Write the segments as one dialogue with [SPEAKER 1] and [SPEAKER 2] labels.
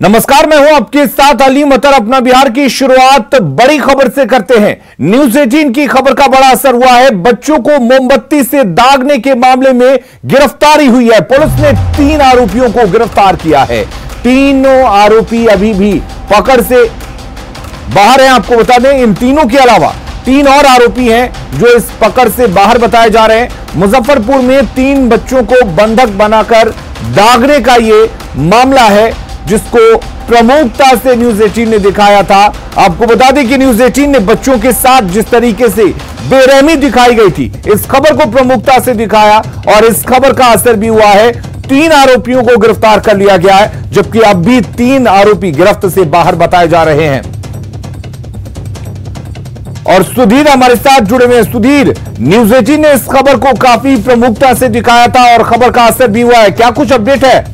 [SPEAKER 1] नमस्कार, मैं हूं आपके साथ अली मतर। अपना बिहार की शुरुआत बड़ी खबर से करते हैं। न्यूज 18 की खबर का बड़ा असर हुआ है। बच्चों को मोमबत्ती से दागने के मामले में गिरफ्तारी हुई है। पुलिस ने 3 आरोपियों को गिरफ्तार किया है। तीनों आरोपी अभी भी पकड़ से बाहर हैं। आपको बता दें, इन तीनों के अलावा 3 और आरोपी हैं जो इस पकड़ से बाहर बताए जा रहे हैं। मुजफ्फरपुर में 3 बच्चों को बंधक बनाकर दागने का यह मामला है, जिसको प्रमुखता से न्यूज 18 ने दिखाया था। आपको बता दें कि न्यूज 18 ने बच्चों के साथ जिस तरीके से बेरहमी दिखाई गई थी, इस खबर को प्रमुखता से दिखाया और इस खबर का असर भी हुआ है। 3 आरोपियों को गिरफ्तार कर लिया गया है, जबकि अब भी 3 आरोपी गिरफ्त से बाहर बताए जा रहे हैं। और सुधीर हमारे साथ जुड़े हुए हैं। सुधीर, न्यूज 18 ने इस खबर को काफी प्रमुखता से दिखाया था और खबर का असर भी हुआ है, क्या कुछ अपडेट है?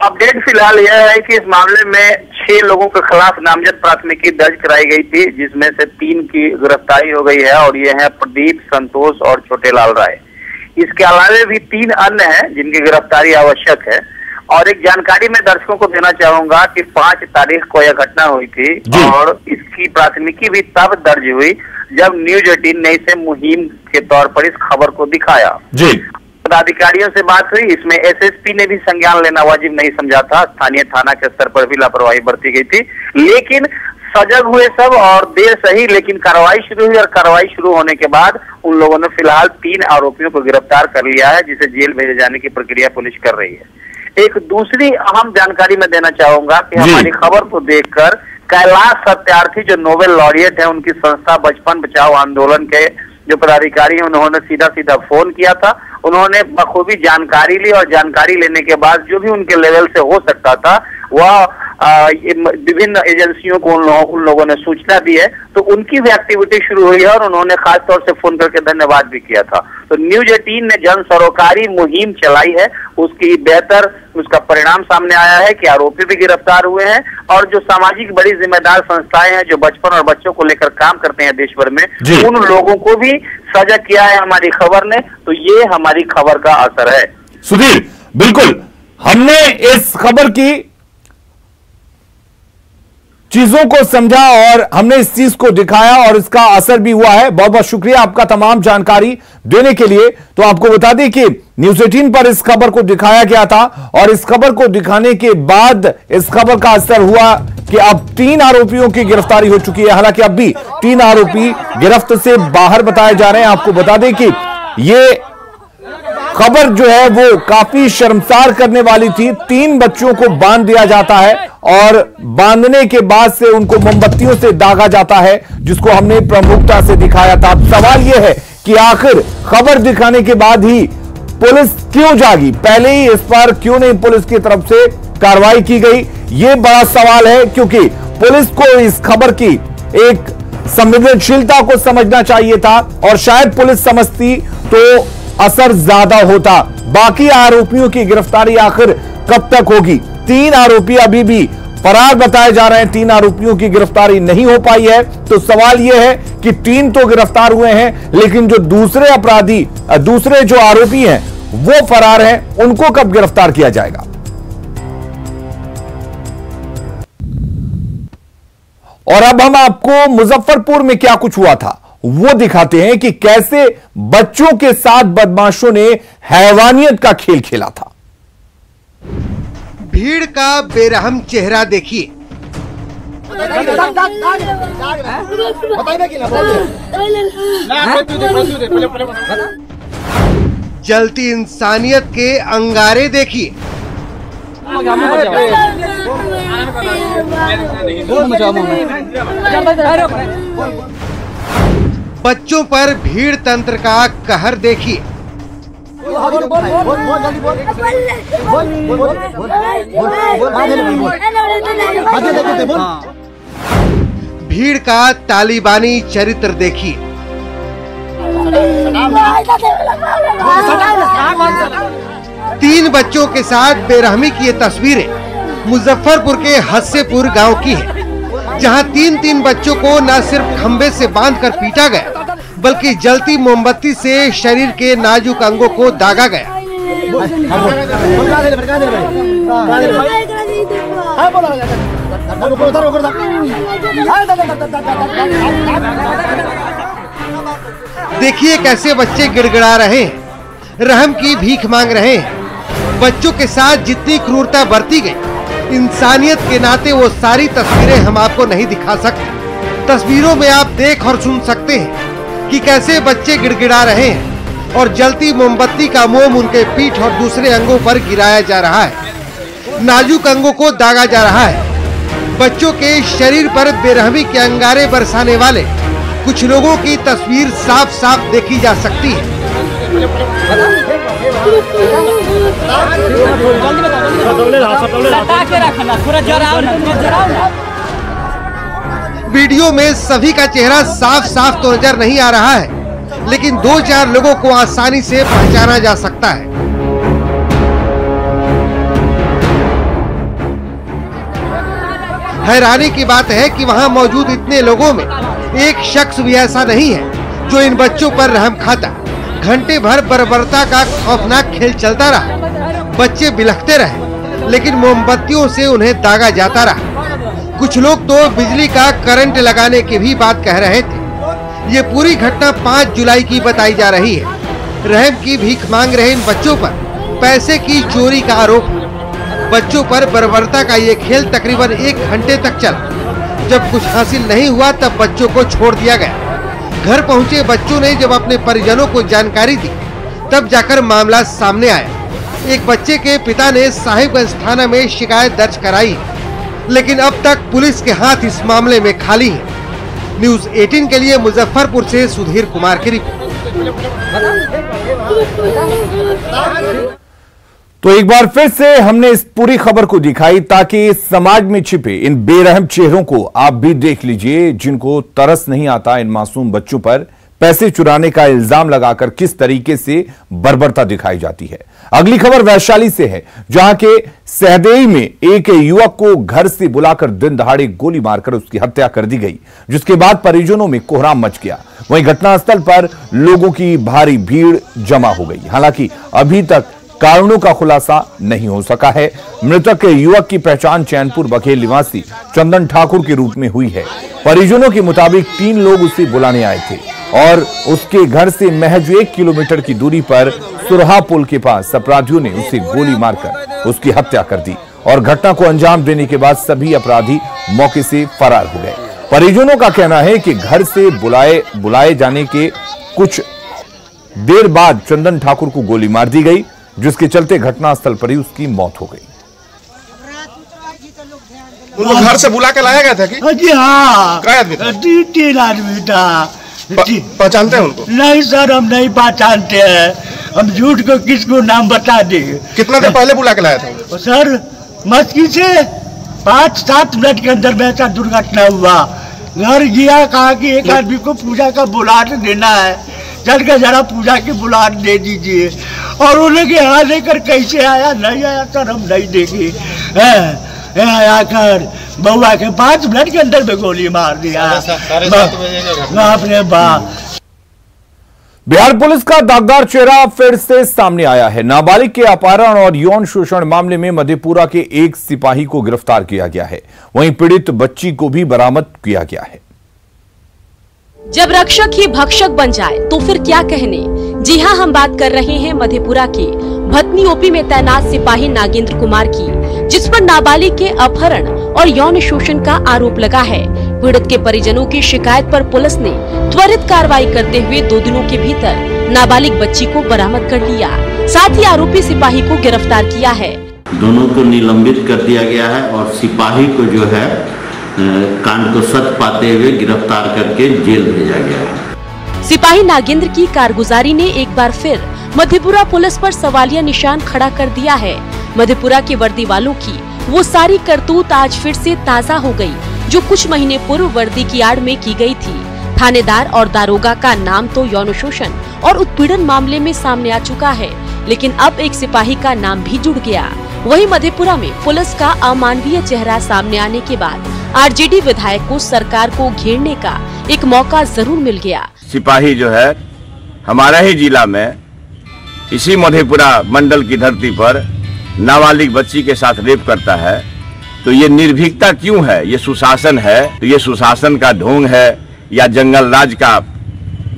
[SPEAKER 2] अपडेट फिलहाल यह है कि इस मामले में 6 लोगों के खिलाफ नामजद प्राथमिकी दर्ज कराई गई थी, जिसमें से 3 की गिरफ्तारी हो गई है और ये है प्रदीप, संतोष और छोटेलाल राय। इसके अलावा भी 3 अन्य हैं जिनकी गिरफ्तारी आवश्यक है। और एक जानकारी मैं दर्शकों को देना चाहूंगा कि 5 तारीख को यह घटना हुई थी और इसकी प्राथमिकी भी तब दर्ज हुई जब न्यूज 18 ने इसे मुहिम के तौर पर इस खबर को दिखाया। पदाधिकारियों से बात हुई, इसमें एसएसपी ने भी संज्ञान लेना वाजिब नहीं समझा था। स्थानीय थाना के स्तर पर भी लापरवाही बरती गई थी, लेकिन सजग हुए सब और देर सही, लेकिन कार्रवाई शुरू हुई और कार्रवाई शुरू होने के बाद उन लोगों ने फिलहाल 3 आरोपियों को गिरफ्तार कर लिया है, जिसे जेल भेजे जाने की प्रक्रिया पुलिस कर रही है। एक दूसरी अहम जानकारी मैं देना चाहूंगा कि हमारी खबर को देखकर कैलाश सत्यार्थी जो नोबेल लॉरिएट है, उनकी संस्था बचपन बचाओ आंदोलन के जो पदाधिकारी हैं, उन्होंने सीधा फोन किया था। उन्होंने बखूबी जानकारी ली और जानकारी लेने के बाद जो भी उनके लेवल से हो सकता था वह विभिन्न एजेंसियों को उन लोगों ने सूचना दी है, तो उनकी भी एक्टिविटी शुरू हुई है और उन्होंने खास तौर से फोन करके धन्यवाद भी किया था। तो न्यूज 18 ने जन सरोकारी मुहिम चलाई है, उसकी बेहतर उसका परिणाम सामने आया है कि आरोपी भी गिरफ्तार हुए हैं और जो सामाजिक बड़ी जिम्मेदार संस्थाएं हैं जो बचपन और बच्चों को लेकर काम करते हैं देश भर में, उन लोगों को भी सजग किया है हमारी खबर ने। तो ये हमारी खबर का असर है।
[SPEAKER 1] सुधीर, बिल्कुल, हमने इस खबर की चीजों को समझा और हमने इस चीज को दिखाया और इसका असर भी हुआ है। बहुत बहुत शुक्रिया आपका तमाम जानकारी देने के लिए। तो आपको बता दें कि न्यूज 18 पर इस खबर को दिखाया गया था और इस खबर को दिखाने के बाद इस खबर का असर हुआ कि अब 3 आरोपियों की गिरफ्तारी हो चुकी है। हालांकि अब भी 3 आरोपी गिरफ्त से बाहर बताए जा रहे हैं। आपको बता दें कि ये खबर जो है वो काफी शर्मसार करने वाली थी। 3 बच्चों को बांध दिया जाता है और बांधने के बाद से उनको मोमबत्तियों से दागा जाता है, जिसको हमने प्रमुखता से दिखाया था। अब सवाल यह है कि आखिर खबर दिखाने के बाद ही पुलिस क्यों जागी? पहले ही इस पर क्यों नहीं पुलिस की तरफ से कार्रवाई की गई? यह बड़ा सवाल है, क्योंकि पुलिस को इस खबर की एक संवेदनशीलता को समझना चाहिए था और शायद पुलिस समझती तो असर ज्यादा होता। बाकी आरोपियों की गिरफ्तारी आखिर कब तक होगी? 3 आरोपी अभी भी फरार बताए जा रहे हैं। 3 आरोपियों की गिरफ्तारी नहीं हो पाई है। तो सवाल यह है कि 3 तो गिरफ्तार हुए हैं, लेकिन जो दूसरे अपराधी, दूसरे जो आरोपी हैं वो फरार हैं, उनको कब गिरफ्तार किया जाएगा? और अब हम आपको मुजफ्फरपुर में क्या कुछ हुआ था वो दिखाते हैं कि कैसे बच्चों के साथ बदमाशों ने हैवानियत का खेल खेला था।
[SPEAKER 3] भीड़ का बेरहम चेहरा देखिए। जलती इंसानियत के अंगारे देखिए। बच्चों पर भीड़ तंत्र का कहर देखिए। भीड़ का तालिबानी चरित्र देखिए। 3 बच्चों के साथ बेरहमी की ये तस्वीरें मुजफ्फरपुर के हस्सेपुर गांव की है, जहां 3 बच्चों को न सिर्फ खंबे से बांधकर पीटा गया, बल्कि जलती मोमबत्ती से शरीर के नाजुक अंगों को दागा गया। देखिए कैसे बच्चे गिड़गिड़ा रहे हैं, रहम की भीख मांग रहे हैं। बच्चों के साथ जितनी क्रूरता बरती गई, इंसानियत के नाते वो सारी तस्वीरें हम आपको नहीं दिखा सकते। तस्वीरों में आप देख और सुन सकते हैं कि कैसे बच्चे गिड़गिड़ा रहे हैं और जलती मोमबत्ती का मोम उनके पीठ और दूसरे अंगों पर गिराया जा रहा है। नाजुक अंगों को दागा जा रहा है। बच्चों के शरीर पर बेरहमी के अंगारे बरसाने वाले कुछ लोगों की तस्वीर साफ साफ देखी जा सकती है। वीडियो में सभी का चेहरा साफ साफ तो नजर नहीं आ रहा है, लेकिन 2-4 लोगों को आसानी से पहचाना जा सकता है। हैरानी की बात है कि वहां मौजूद इतने लोगों में एक शख्स भी ऐसा नहीं है जो इन बच्चों पर रहम खाता। घंटे भर बर्बरता का खौफनाक खेल चलता रहा। बच्चे बिलखते रहे, लेकिन मोमबत्तियों से उन्हें दागा जाता रहा। कुछ लोग तो बिजली का करंट लगाने की भी बात कह रहे थे। ये पूरी घटना 5 जुलाई की बताई जा रही है। रहम की भीख मांग रहे इन बच्चों पर पैसे की चोरी का आरोप। बच्चों पर बर्बरता का ये खेल तकरीबन 1 घंटे तक चला। जब कुछ हासिल नहीं हुआ तब बच्चों को छोड़ दिया गया। घर पहुंचे बच्चों ने जब अपने परिजनों को जानकारी दी, तब जाकर मामला सामने आया। एक बच्चे के पिता ने साहिबगंज थाना में शिकायत दर्ज कराई, लेकिन अब तक पुलिस के हाथ इस मामले में खाली है। न्यूज़ 18 के लिए मुजफ्फरपुर से सुधीर कुमार की रिपोर्ट।
[SPEAKER 1] तो एक बार फिर से हमने इस पूरी खबर को दिखाई ताकि समाज में छिपे इन बेरहम चेहरों को आप भी देख लीजिए, जिनको तरस नहीं आता इन मासूम बच्चों पर पैसे चुराने का इल्जाम लगाकर किस तरीके से बर्बरता दिखाई जाती है। अगली खबर वैशाली से है, जहां के सहदेई में एक युवक को घर से बुलाकर दिन दहाड़े गोली मारकर उसकी हत्या कर दी गई, जिसके बाद परिजनों में कोहराम मच गया। वहीं घटनास्थल पर लोगों की भारी भीड़ जमा हो गई। हालांकि अभी तक कारणों का खुलासा नहीं हो सका है। मृतक युवक की पहचान चैनपुर बघेल निवासी चंदन ठाकुर के रूप में हुई है। परिजनों के मुताबिक 3 लोग उसे बुलाने आए थे और उसके घर से महज 1 किलोमीटर की दूरी पर सुरहा पुल के पास अपराधियों ने उसे गोली मारकर उसकी हत्या कर दी और घटना को अंजाम देने के बाद सभी अपराधी मौके से फरार हो गए। परिजनों का कहना है कि घर से बुलाए जाने के कुछ देर बाद चंदन ठाकुर को गोली मार दी गई, जिसके चलते घटनास्थल पर ही उसकी मौत हो गई।
[SPEAKER 4] उनको घर से बुला के लाया गया था कि?
[SPEAKER 5] जी हाँ,
[SPEAKER 4] 3
[SPEAKER 5] आदमी था।
[SPEAKER 4] पहचानते हैं उनको?
[SPEAKER 5] नहीं सर, हम नहीं पहचानते हैं। हम झूठ को किसको नाम बता देंगे।
[SPEAKER 4] कितना देर पहले बुला के लाया था
[SPEAKER 5] सर? मस्की से 5-7 मिनट के अंदर में ऐसा दुर्घटना हुआ। घर गया, कहा कि एक आदमी को पूजा का बुलाट देना है, चल के जरा पूजा की बुलाट दे दीजिए। और उन्हें यहाँ लेकर कैसे आया, नहीं आया सर, हम नहीं देंगे। आकर बउआ के 5 मिनट के अंदर में गोली मार दिया। बाप रे बाप।
[SPEAKER 1] बिहार पुलिस का दागदार चेहरा फिर से सामने आया है। नाबालिग के अपहरण और यौन शोषण मामले में मधेपुरा के एक सिपाही को गिरफ्तार किया गया है। वहीं पीड़ित बच्ची को भी बरामद किया गया है।
[SPEAKER 6] जब रक्षक ही भक्षक बन जाए तो फिर क्या कहने। जी हां, हम बात कर रहे हैं मधेपुरा के भतनी ओपी में तैनात सिपाही नागेंद्र कुमार की, जिस पर नाबालिग के अपहरण और यौन शोषण का आरोप लगा है। पीड़ित के परिजनों की शिकायत पर पुलिस ने त्वरित कार्रवाई करते हुए 2 दिनों के भीतर नाबालिग बच्ची को बरामद कर लिया। साथ ही आरोपी सिपाही को गिरफ्तार किया है।
[SPEAKER 7] दोनों को निलंबित कर दिया गया है और सिपाही को जो है कांड को सच पाते हुए गिरफ्तार करके जेल भेजा गया है।
[SPEAKER 6] सिपाही नागेंद्र की कारगुजारी ने एक बार फिर मधेपुरा पुलिस पर सवालिया निशान खड़ा कर दिया है। मधेपुरा के वर्दी वालों की वो सारी करतूत आज फिर से ताज़ा हो गई, जो कुछ महीने पूर्व वर्दी की आड़ में की गई थी। थानेदार और दारोगा का नाम तो यौन शोषण और उत्पीड़न मामले में सामने आ चुका है, लेकिन अब एक सिपाही का नाम भी जुड़ गया। वहीं मधेपुरा में पुलिस का अमानवीय चेहरा सामने आने के बाद आरजेडी विधायक को सरकार को घेरने का एक मौका जरूर मिल गया।
[SPEAKER 8] सिपाही जो है हमारा ही जिला में इसी मधेपुरा मंडल की धरती पर नाबालिग बच्ची के साथ रेप करता है, तो ये निर्भीकता क्यों है? ये सुशासन है? तो ये सुशासन का ढोंग है या जंगल राज का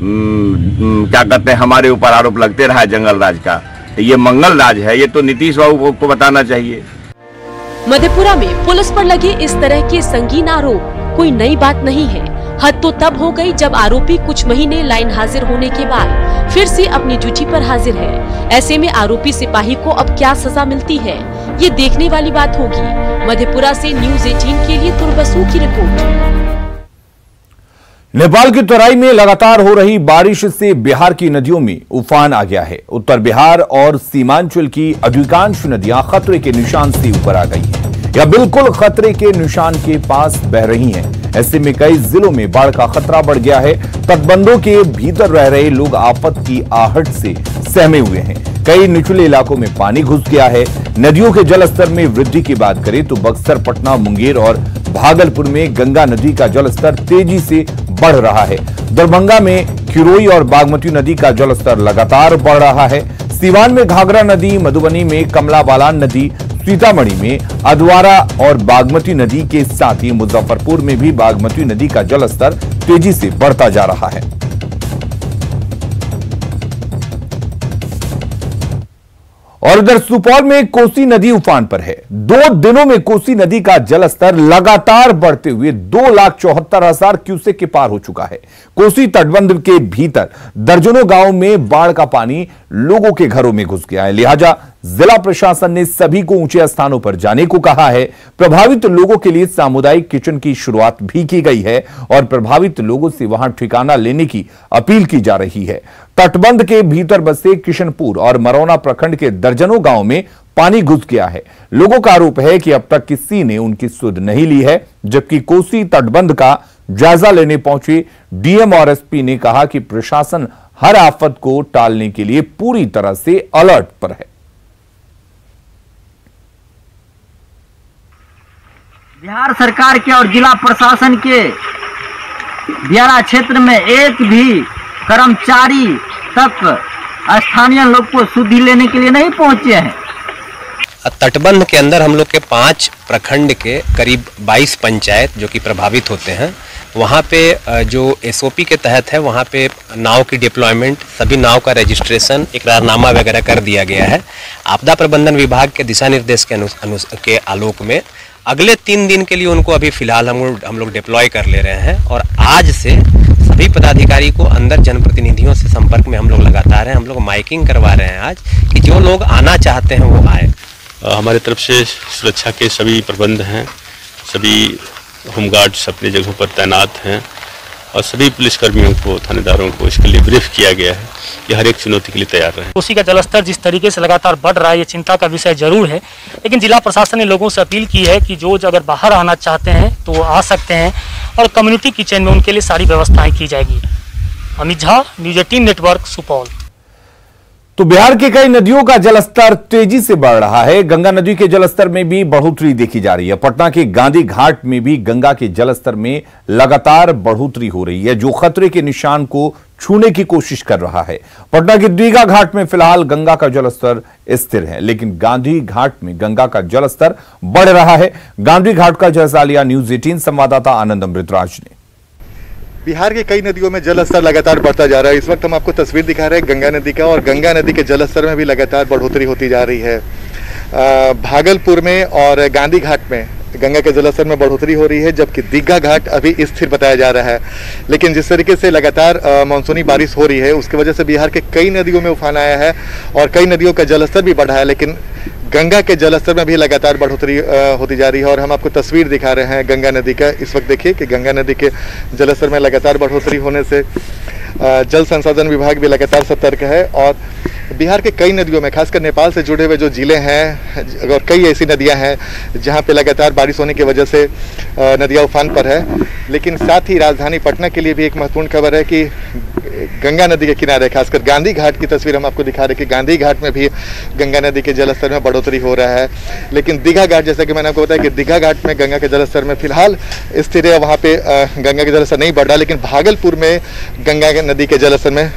[SPEAKER 8] क्या कहते हैं, हमारे ऊपर आरोप लगते रहा है जंगल राज का, तो ये मंगल राज है? ये तो नीतीश बाबू को बताना चाहिए।
[SPEAKER 6] मधेपुरा में पुलिस पर लगे इस तरह के संगीन आरोप कोई नई बात नहीं है। हद तो तब हो गई जब आरोपी कुछ महीने लाइन हाजिर होने के बाद फिर से अपनी ड्यूटी पर हाजिर है। ऐसे में आरोपी सिपाही को अब क्या सजा मिलती है, ये देखने वाली बात होगी। मधेपुरा से न्यूज़ 18 के लिए तुर्बसू की रिपोर्ट।
[SPEAKER 1] नेपाल की तराई में लगातार हो रही बारिश से बिहार की नदियों में उफान आ गया है। उत्तर बिहार और सीमांचल की अधिकांश नदियां खतरे के निशान से ऊपर आ गई हैं या बिल्कुल खतरे के निशान के पास बह रही हैं। ऐसे में कई जिलों में बाढ़ का खतरा बढ़ गया है। तटबंधों के भीतर रह रहे लोग आफत की आहट से सहमे हुए हैं। कई निचले इलाकों में पानी घुस गया है। नदियों के जलस्तर में वृद्धि की बात करें तो बक्सर, पटना, मुंगेर और भागलपुर में गंगा नदी का जलस्तर तेजी से बढ़ रहा है। दरभंगा में खिरोई और बागमती नदी का जलस्तर लगातार बढ़ रहा है। सीवान में घाघरा नदी, मधुबनी में कमला बलान नदी, सीतामढ़ी में अधवारा और बागमती नदी के साथ ही मुजफ्फरपुर में भी बागमती नदी का जलस्तर तेजी से बढ़ता जा रहा है। और इधर सुपौल में कोसी नदी उफान पर है। 2 दिनों में कोसी नदी का जलस्तर लगातार बढ़ते हुए 2,74,000 क्यूसेक के पार हो चुका है। कोसी तटबंध के भीतर दर्जनों गांवों में बाढ़ का पानी लोगों के घरों में घुस गया है। लिहाजा जिला प्रशासन ने सभी को ऊंचे स्थानों पर जाने को कहा है। प्रभावित लोगों के लिए सामुदायिक किचन की शुरुआत भी की गई है और प्रभावित लोगों से वहां ठिकाना लेने की अपील की जा रही है। तटबंध के भीतर बसे किशनपुर और मरौना प्रखंड के दर्जनों गांव में पानी घुस गया है। लोगों का आरोप है कि अब तक किसी ने उनकी सुध नहीं ली है, जबकि कोसी तटबंध का जायजा लेने पहुंचे डीएम और एसपी ने कहा कि प्रशासन हर आफत को टालने के लिए पूरी तरह से अलर्ट पर है।
[SPEAKER 9] बिहार सरकार के और जिला प्रशासन के दियारा क्षेत्र में एक भी कर्मचारी तक स्थानीय लोग को शुद्धि लेने के लिए नहीं पहुंचे हैं।
[SPEAKER 10] तटबंध के अंदर हम लोग के 5 प्रखंड के करीब 22 पंचायत जो कि प्रभावित होते हैं, वहाँ पे जो एसओपी के तहत है वहाँ पे नाव की डिप्लॉयमेंट, सभी नाव का रजिस्ट्रेशन, इकरारनामा वगैरह कर दिया गया है। आपदा प्रबंधन विभाग के दिशा निर्देश के आलोक में अगले 3 दिन के लिए उनको अभी फिलहाल हम लोग डिप्लॉय कर ले रहे हैं और आज से सभी पदाधिकारी को अंदर जनप्रतिनिधियों से संपर्क में हम लोग लगातार हैं। हम लोग माइकिंग करवा रहे हैं आज कि जो लोग आना चाहते हैं वो आए।
[SPEAKER 11] हमारे तरफ से सुरक्षा के सभी प्रबंध हैं, सभी होमगार्ड्स अपनी जगहों पर तैनात हैं और सभी पुलिसकर्मियों को, थानेदारों को इसके लिए ब्रीफ किया गया है कि हर एक चुनौती के लिए तैयार रहें।
[SPEAKER 12] कोसी का जलस्तर जिस तरीके से लगातार बढ़ रहा है ये चिंता का विषय जरूर है, लेकिन जिला प्रशासन ने लोगों से अपील की है कि जो अगर बाहर आना चाहते हैं तो वो आ सकते हैं और कम्युनिटी किचन में उनके लिए सारी व्यवस्थाएं की जाएगी। Amit Jha, news 18 network, Supaul.
[SPEAKER 1] तो बिहार के कई नदियों का जलस्तर तेजी से बढ़ रहा है। गंगा नदी के जलस्तर में भी बढ़ोतरी देखी जा रही है। पटना के गांधी घाट में भी गंगा के जलस्तर में लगातार बढ़ोतरी हो रही है, जो खतरे के निशान को छूने की कोशिश कर रहा है। पटना के दीघा घाट में फिलहाल गंगा का जलस्तर स्थिर है, लेकिन गांधी घाट में गंगा का जलस्तर बढ़ रहा है। गांधी घाट का जायजा लिया न्यूज़ 18 संवाददाता आनंद अमृतराज ने।
[SPEAKER 13] बिहार के कई नदियों में जलस्तर लगातार बढ़ता जा रहा है। इस वक्त हम आपको तस्वीर दिखा रहे हैं गंगा नदी का, और गंगा नदी के जलस्तर में भी लगातार बढ़ोतरी होती जा रही है। भागलपुर में और गांधी घाट में गंगा के जलस्तर में बढ़ोतरी हो रही है, जबकि दीघा घाट अभी स्थिर बताया जा रहा है। लेकिन जिस तरीके से लगातार मानसूनी बारिश हो रही है उसकी वजह से बिहार के कई नदियों में उफान आया है और कई नदियों का जलस्तर भी बढ़ा है, लेकिन गंगा के जलस्तर में भी लगातार बढ़ोतरी होती जा रही है। और हम आपको तस्वीर दिखा रहे हैं गंगा नदी का। इस वक्त देखिए कि गंगा नदी के जलस्तर में लगातार बढ़ोतरी होने से जल संसाधन विभाग भी लगातार सतर्क है और बिहार के कई नदियों में, खासकर नेपाल से जुड़े हुए जो जिले हैं और कई ऐसी नदियां हैं जहां पे लगातार बारिश होने की वजह से नदियां उफान पर है। लेकिन साथ ही राजधानी पटना के लिए भी एक महत्वपूर्ण खबर है कि गंगा नदी के किनारे खासकर गांधी घाट की तस्वीर हम आपको दिखा रहे हैं कि गांधी घाट में भी गंगा नदी के जलस्तर में बढ़ोतरी हो रहा है। लेकिन दीघा घाट, जैसा कि मैंने आपको बताया कि दीघा घाट में गंगा के जलस्तर में फिलहाल स्थिर है, वहाँ पे गंगा के जलस्तर नहीं बढ़ रहा। लेकिन भागलपुर में गंगा नदी के जलस्तर में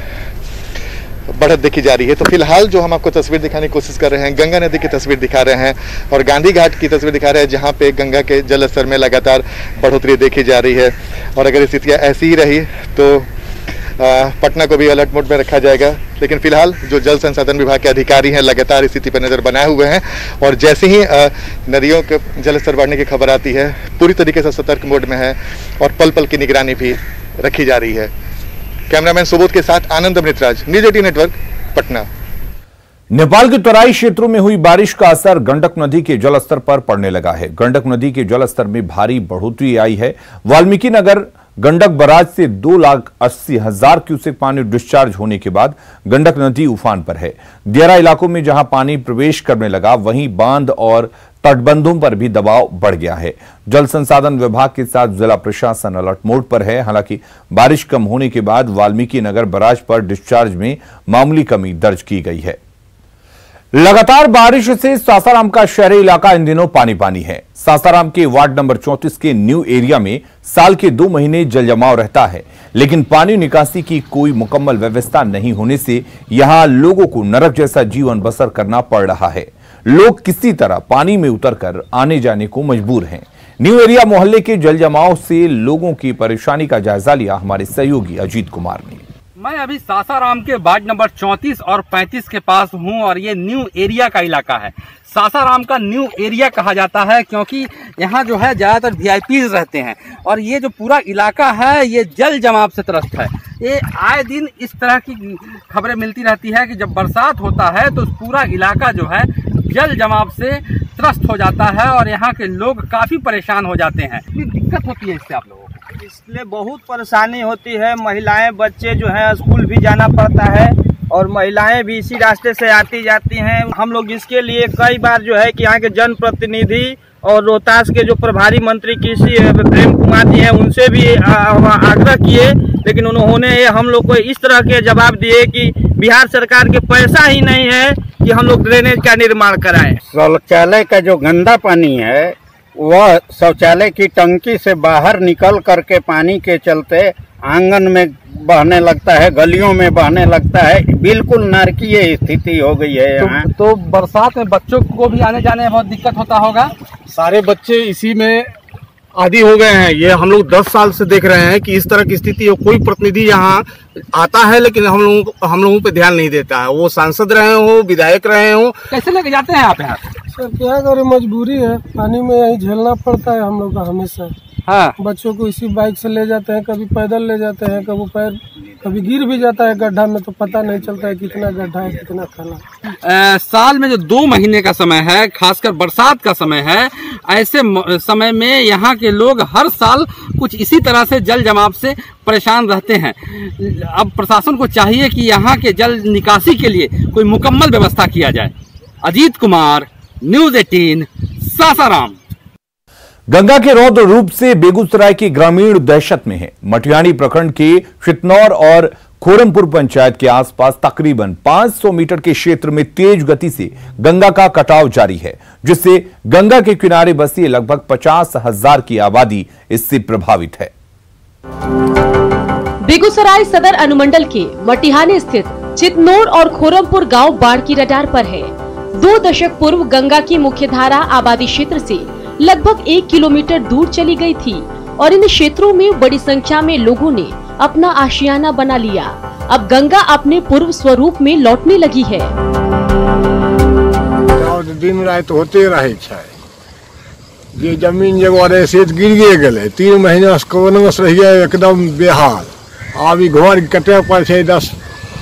[SPEAKER 13] बढ़त देखी जा रही है। तो फिलहाल जो हम आपको तस्वीर दिखाने की कोशिश कर रहे हैं, गंगा नदी की तस्वीर दिखा रहे हैं और गांधी घाट की तस्वीर दिखा रहे हैं, जहां पे गंगा के जल स्तर में लगातार बढ़ोतरी देखी जा रही है। और अगर स्थितियां ऐसी ही रही तो पटना को भी अलर्ट मोड में रखा जाएगा। लेकिन फिलहाल जो जल संसाधन विभाग के अधिकारी हैं लगातार स्थिति पर नजर बनाए हुए हैं और जैसे ही नदियों के जलस्तर बढ़ने की खबर आती है पूरी तरीके से सतर्क मोड में है और पल पल की निगरानी भी रखी जा रही है। कैमरामैन सुबोध के साथ आनंद अमृतराज, न्यूज 18 नेटवर्क, पटना।
[SPEAKER 1] नेपाल के तराई क्षेत्रों में हुई बारिश का असर गंडक नदी के जलस्तर पर पड़ने लगा है। गंडक नदी के जलस्तर में भारी बढ़ोतरी आई है। वाल्मीकि नगर गंडक बराज से 2,80,000 क्यूसेक पानी डिस्चार्ज होने के बाद गंडक नदी उफान पर है। दियारा इलाकों में जहां पानी प्रवेश करने लगा वहीं बांध और तटबंधों पर भी दबाव बढ़ गया है। जल संसाधन विभाग के साथ जिला प्रशासन अलर्ट मोड पर है। हालांकि बारिश कम होने के बाद वाल्मीकि नगर बराज पर डिस्चार्ज में मामूली कमी दर्ज की गई है। लगातार बारिश से सासाराम का शहरी इलाका इन दिनों पानी पानी है। सासाराम के वार्ड नंबर 34 के न्यू एरिया में साल के 2 महीने जल जमाव रहता है, लेकिन पानी निकासी की कोई मुकम्मल व्यवस्था नहीं होने से यहां लोगों को नरक जैसा जीवन बसर करना पड़ रहा है। लोग किसी तरह पानी में उतरकर आने जाने को मजबूर हैं। न्यू एरिया मोहल्ले के जल जमाव से लोगों की परेशानी का जायजा लिया हमारे सहयोगी अजीत कुमार ने।
[SPEAKER 14] मैं अभी सासाराम के वार्ड नंबर 34 और 35 के पास हूं और ये न्यू एरिया का इलाका है। सासाराम का न्यू एरिया कहा जाता है क्योंकि यहाँ जो है ज़्यादातर वीआईपीज रहते हैं और ये जो पूरा इलाका है ये जल जमाव से त्रस्त है। ये आए दिन इस तरह की खबरें मिलती रहती है कि जब बरसात होता है तो पूरा इलाका जो है जल जमाव से त्रस्त हो जाता है और यहाँ के लोग काफ़ी परेशान हो जाते हैं। दिक्कत होती है इससे आप लोगों को?
[SPEAKER 15] इसलिए बहुत परेशानी होती है। महिलाएं बच्चे जो हैं स्कूल भी जाना पड़ता है और महिलाएं भी इसी रास्ते से आती जाती हैं। हम लोग इसके लिए कई बार जो है कि यहाँ के जनप्रतिनिधि और रोहतास के जो प्रभारी मंत्री कृषि प्रेम कुमार जी हैं उनसे भी आग्रह किए, लेकिन उन्होंने हम लोग को इस तरह के जवाब दिए कि बिहार सरकार के पैसा ही नहीं है कि हम लोग ड्रेनेज का निर्माण कराएं।
[SPEAKER 16] शौचालय का जो गंदा पानी है वह शौचालय की टंकी से बाहर निकल करके पानी के चलते आंगन में बहने लगता है, गलियों में बहने लगता है। बिल्कुल नारकीय स्थिति हो गई है यहाँ।
[SPEAKER 14] तो बरसात में बच्चों को भी आने जाने में बहुत दिक्कत होता होगा।
[SPEAKER 4] सारे बच्चे इसी में आदी हो गए हैं। ये हम लोग 10 साल से देख रहे हैं कि इस तरह की स्थिति हो। कोई प्रतिनिधि यहाँ आता है लेकिन हम लोगों पे ध्यान नहीं देता है। वो सांसद रहे हो, विधायक रहे हो।
[SPEAKER 14] कैसे लेके जाते हैं आप यहाँ?
[SPEAKER 17] सर क्या करें, मजबूरी है, पानी में यही झेलना पड़ता है हम लोग का हमेशा।
[SPEAKER 14] हाँ।
[SPEAKER 17] बच्चों को इसी बाइक से ले जाते हैं, कभी पैदल ले जाते हैं, कभी गिर भी जाता है गड्ढा में तो पता नहीं चलता है कितना गड्ढा है कितना खाना।
[SPEAKER 14] साल में जो 2 महीने का समय है, खासकर बरसात का समय है, ऐसे समय में यहाँ के लोग हर साल कुछ इसी तरह से जल जमाव से परेशान रहते हैं। अब प्रशासन को चाहिए कि यहाँ के जल निकासी के लिए कोई मुकम्मल व्यवस्था किया जाए। अजीत कुमार, न्यूज 18, सासाराम।
[SPEAKER 1] गंगा के रौद्र रूप से बेगूसराय के ग्रामीण दहशत में है। मटियानी प्रखंड के शितनौर और खोरमपुर पंचायत के आसपास तकरीबन 500 मीटर के क्षेत्र में तेज गति से गंगा का कटाव जारी है, जिससे गंगा के किनारे बसी लगभग 50,000 की आबादी इससे प्रभावित है।
[SPEAKER 6] बेगूसराय सदर अनुमंडल के मटिहानी स्थित चितनौर और खोरमपुर गांव बाढ़ की रडार पर है। 2 दशक पूर्व गंगा की मुख्य धारा आबादी क्षेत्र से लगभग 1 किलोमीटर दूर चली गई थी और इन क्षेत्रों में बड़ी संख्या में लोगों ने अपना आशियाना बना लिया। अब गंगा अपने पूर्व स्वरूप में लौटने लगी है।
[SPEAKER 18] दिन रात होते रहे ये जमीन जगह से गिर गए 3 महीना से कोरोना से रहिए एकदम बेहाल। अभी घर कटे पर 10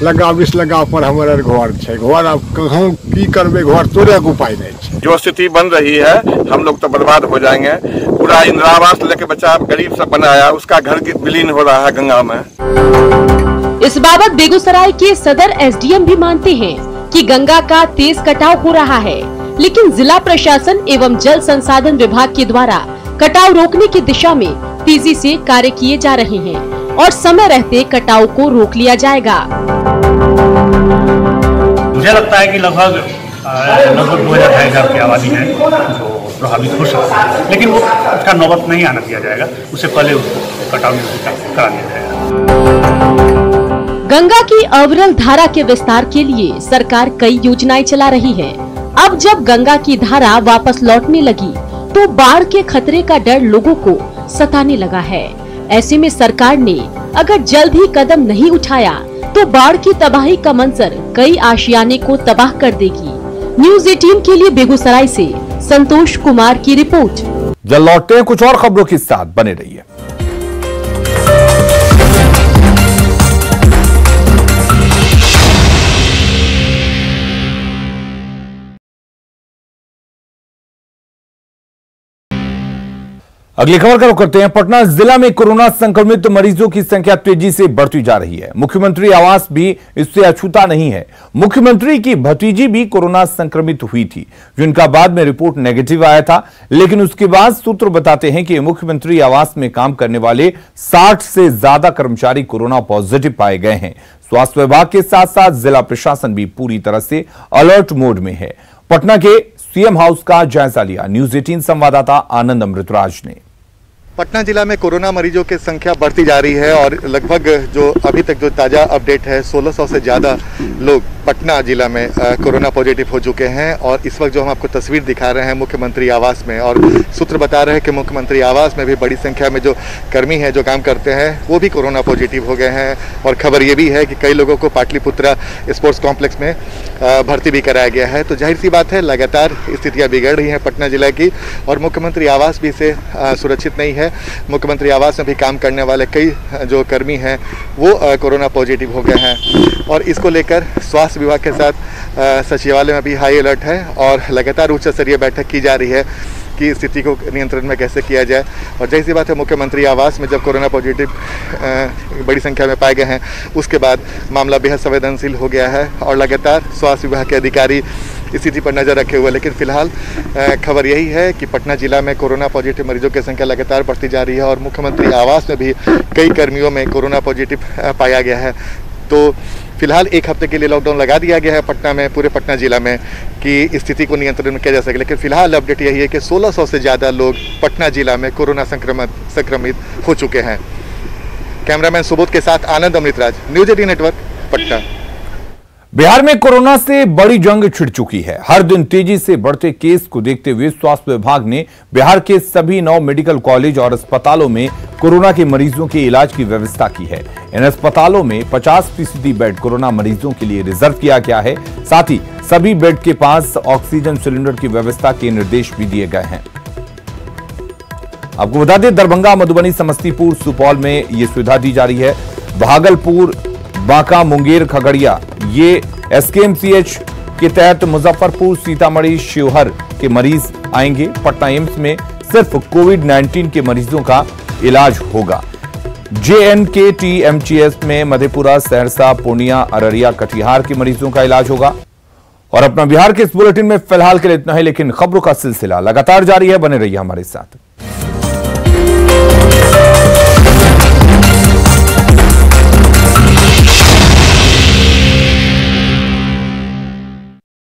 [SPEAKER 18] लगा 20 लगा पर हमारे घर है। घर अब कहूँ की करबे, घर तोड़े के उपाय नहीं।
[SPEAKER 8] जो स्थिति बन रही है हम लोग तो बर्बाद हो जाएंगे। पूरा इंदिरा आवास लेके बच्चा गरीब सब बनाया, उसका घर विलीन हो रहा है गंगा में।
[SPEAKER 6] इस बाबत बेगूसराय के सदर एसडीएम भी मानते हैं कि गंगा का तेज कटाव हो रहा है, लेकिन जिला प्रशासन एवं जल संसाधन विभाग के द्वारा कटाव रोकने की दिशा में तेजी से कार्य किए जा रहे हैं और समय रहते कटाव को रोक लिया जाएगा।
[SPEAKER 19] मुझे लगता है कि लगभग 2,000 की आबादी है जो प्रभावित हो सकती है, लेकिन वो उसका नौबत नहीं आना दिया जाएगा। उससे पहले उसको कटाव करा दिया जाएगा।
[SPEAKER 6] गंगा की अविरल धारा के विस्तार के लिए सरकार कई योजनाएं चला रही है। अब जब गंगा की धारा वापस लौटने लगी तो बाढ़ के खतरे का डर लोगों को सताने लगा है। ऐसे में सरकार ने अगर जल्द ही कदम नहीं उठाया तो बाढ़ की तबाही का मंजर कई आशियाने को तबाह कर देगी। न्यूज़ 18 के लिए बेगूसराय से संतोष कुमार की रिपोर्ट।
[SPEAKER 1] जल्द लौटते हैं कुछ और खबरों के साथ, बने रहिए। अगली खबर का रुख करते हैं। पटना जिला में कोरोना संक्रमित मरीजों की संख्या तेजी से बढ़ती जा रही है। मुख्यमंत्री आवास भी इससे अछूता नहीं है। मुख्यमंत्री की भतीजी भी कोरोना संक्रमित हुई थी, जिनका बाद में रिपोर्ट नेगेटिव आया था, लेकिन उसके बाद सूत्र बताते हैं कि मुख्यमंत्री आवास में काम करने वाले 60 से ज्यादा कर्मचारी कोरोना पॉजिटिव पाए गए हैं। स्वास्थ्य विभाग के साथ साथ जिला प्रशासन भी पूरी तरह से अलर्ट मोड में है। पटना के सीएम हाउस का जायजा लिया न्यूज़ 18 संवाददाता आनंद अमृतराज ने।
[SPEAKER 13] पटना जिला में कोरोना मरीजों की संख्या बढ़ती जा रही है और लगभग जो अभी तक जो ताज़ा अपडेट है 1600 से ज़्यादा लोग पटना जिला में कोरोना पॉजिटिव हो चुके हैं। और इस वक्त जो हम आपको तस्वीर दिखा रहे हैं मुख्यमंत्री आवास में, और सूत्र बता रहे हैं कि मुख्यमंत्री आवास में भी बड़ी संख्या में जो कर्मी हैं जो काम करते हैं वो भी कोरोना पॉजिटिव हो गए हैं। और खबर ये भी है कि कई लोगों को पाटलिपुत्रा स्पोर्ट्स कॉम्प्लेक्स में भर्ती भी कराया गया है। तो जाहिर सी बात है लगातार स्थितियाँ बिगड़ रही हैं पटना जिला की, और मुख्यमंत्री आवास भी इसे सुरक्षित नहीं है। मुख्यमंत्री आवास में भी काम करने वाले कई जो कर्मी हैं वो कोरोना पॉजिटिव हो गए हैं। और इसको लेकर स्वास्थ्य विभाग के साथ सचिवालय में भी हाई अलर्ट है और लगातार उच्च स्तरीय बैठक की जा रही है कि स्थिति को नियंत्रण में कैसे किया जाए। और जैसी सी बात है मुख्यमंत्री आवास में जब कोरोना पॉजिटिव बड़ी संख्या में पाए गए हैं उसके बाद मामला बेहद संवेदनशील हो गया है और लगातार स्वास्थ्य विभाग के अधिकारी स्थिति पर नजर रखे हुए। लेकिन फिलहाल खबर यही है कि पटना जिला में कोरोना पॉजिटिव मरीजों की संख्या लगातार बढ़ती जा रही है और मुख्यमंत्री आवास में भी कई कर्मियों में कोरोना पॉजिटिव पाया गया है। तो फिलहाल एक हफ्ते के लिए लॉकडाउन लगा दिया गया है पटना में, पूरे पटना जिला में, कि स्थिति को नियंत्रण में किया जा सके। लेकिन फिलहाल अपडेट यही है कि 1600 से ज़्यादा लोग पटना जिला में कोरोना संक्रमित हो चुके हैं। कैमरामैन सुबोध के साथ आनंद अमृतराज, न्यूज़ 18 नेटवर्क, पटना।
[SPEAKER 1] बिहार में कोरोना से बड़ी जंग छिड़ चुकी है। हर दिन तेजी से बढ़ते केस को देखते हुए स्वास्थ्य विभाग ने बिहार के सभी 9 मेडिकल कॉलेज और अस्पतालों में कोरोना के मरीजों के इलाज की व्यवस्था की है। इन अस्पतालों में 50% बेड कोरोना मरीजों के लिए रिजर्व किया गया है। साथ ही सभी बेड के पास ऑक्सीजन सिलेंडर की व्यवस्था के निर्देश भी दिए गए हैं। आपको बता दें, दरभंगा, मधुबनी, समस्तीपुर, सुपौल में ये सुविधा दी जा रही है। भागलपुर, बांका, मुंगेर, खगड़िया ये एसकेएमसीएच के तहत, मुजफ्फरपुर, सीतामढ़ी, शिवहर के मरीज आएंगे। पटना एम्स में सिर्फ कोविड-19 के मरीजों का इलाज होगा। JNKTMGS में मधेपुरा, सहरसा, पूर्णिया, अररिया, कटिहार के मरीजों का इलाज होगा। और अपना बिहार के इस बुलेटिन में फिलहाल के लिए इतना ही, लेकिन खबरों का सिलसिला लगातार जारी है। बने रहिए हमारे साथ।